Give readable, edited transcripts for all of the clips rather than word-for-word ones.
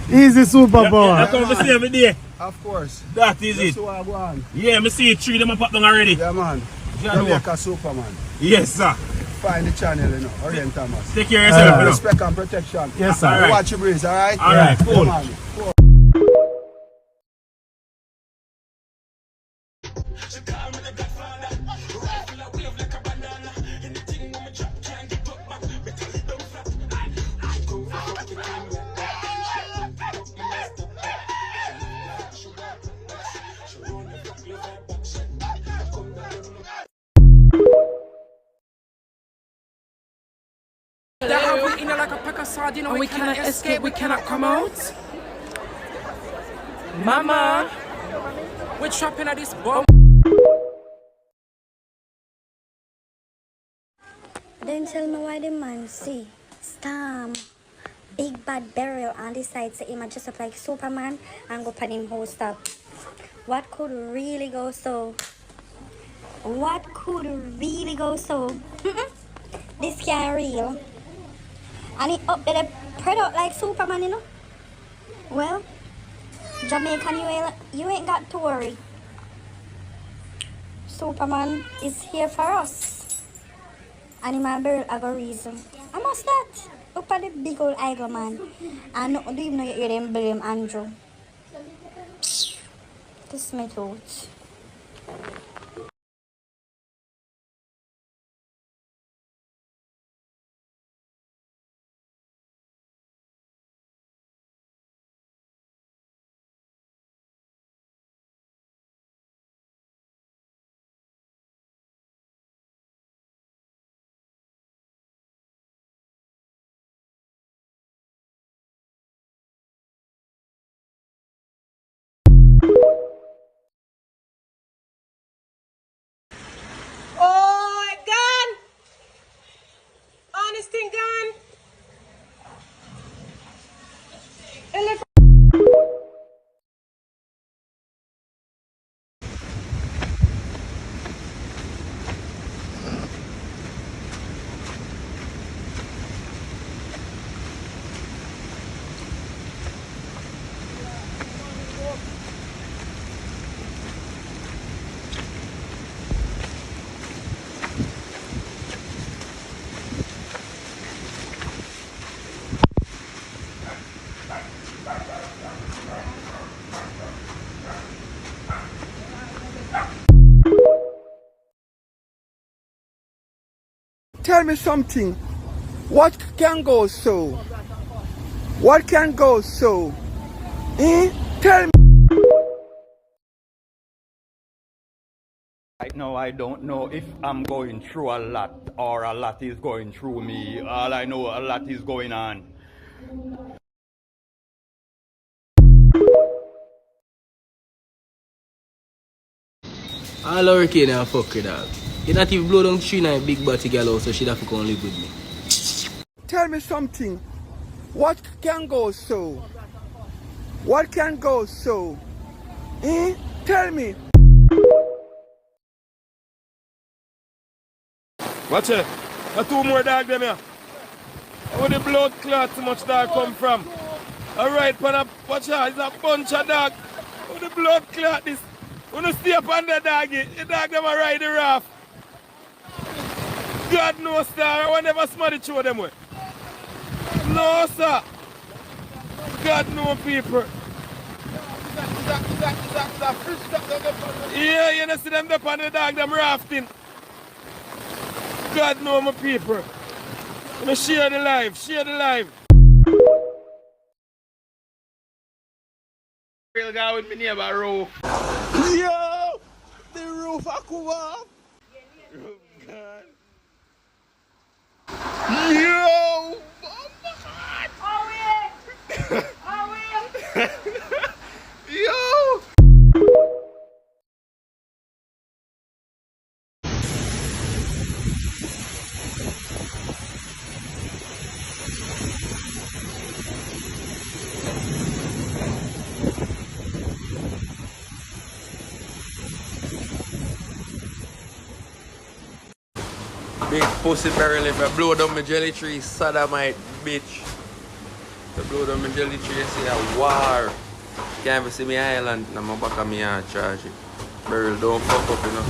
Easy superpower. Yeah, come to see every day. Of course. That is That's it. who I want. Yeah, me see 3 them pop down already. Yeah, man. Jamaica Superman. Yes, sir. Find the channel, you know. Orient Thomas. Take care of yourself, you know. Respect and protection. Yes, sir. Alright. Watch your breeze, alright? Alright, cool. Yeah, man. Cool. That how we in like a pack of sardines and we cannot escape, we cannot come out. Mama, we're trapping at this bomb. Then tell me why the man see Storm, big bad beryl on the side say him just up like Superman and go pan him host up. What could really go so? What could really go so? This can't real. And he up there product like Superman, you know? Well, Jamaican, you ain't got to worry. Superman is here for us. And in my bird, I got reason. I must that. Up at the big old eagle man. And not even know you hear them blame Andrew. This me thought. Oh, it gone. Honest thing gone. Tell me something. What can go so? What can go so? Tell me. Right now, I don't know if I'm going through a lot or a lot is going through me. All I know, a lot is going on. All hurricane and fuck with that. You not even blow down tree and big body girl out, so she'd have to come live with me. Tell me something. What can go so? What can go so? Tell me. Watch it. The 2 more dogs them here. Where the blood clot so much dog come from? Alright, watch out, it's a bunch of dogs. Where the blood clot this? When you stay up on the doggy, the dog them a ride the raft. God knows, sir, I will never smell through them way. No, sir. God knows people. Yeah, you know see them up on the dog, them rafting. God know my people. You know, share the life, share the life. Real guy with me neighbor roof. Yo! The roof I come off. God. Yo! Yo! Big pussy beryl if I blow down my jelly tree, sodomite bitch. The blow down my jelly tree, say a war. Can't even see me island, and I'm back on me and charge it. Beryl, don't fuck up, you know.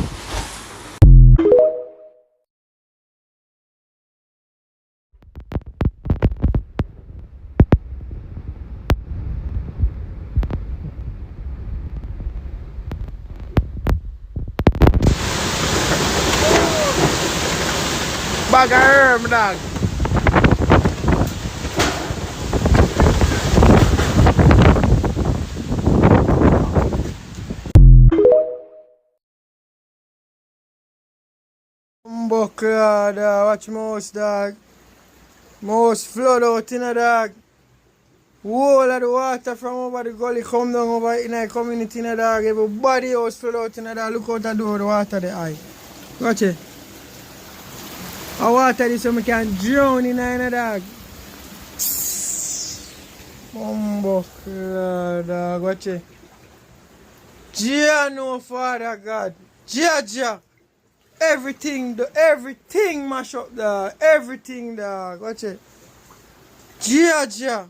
Bag of herb, dog. Buckler, dog. Watch mouse, dog. Mouse flood out in a dog. Whole of the water from over the gully come down over in a community in a dog. Everybody house flood out in a dog. Look out the door, the water the eye. Watch it. The water is so I can drown in a dog. Buckler, dog. Watch it. Jah no Father God. Jah. Everything mash up, dog. Everything, dog. Watch it. Jah.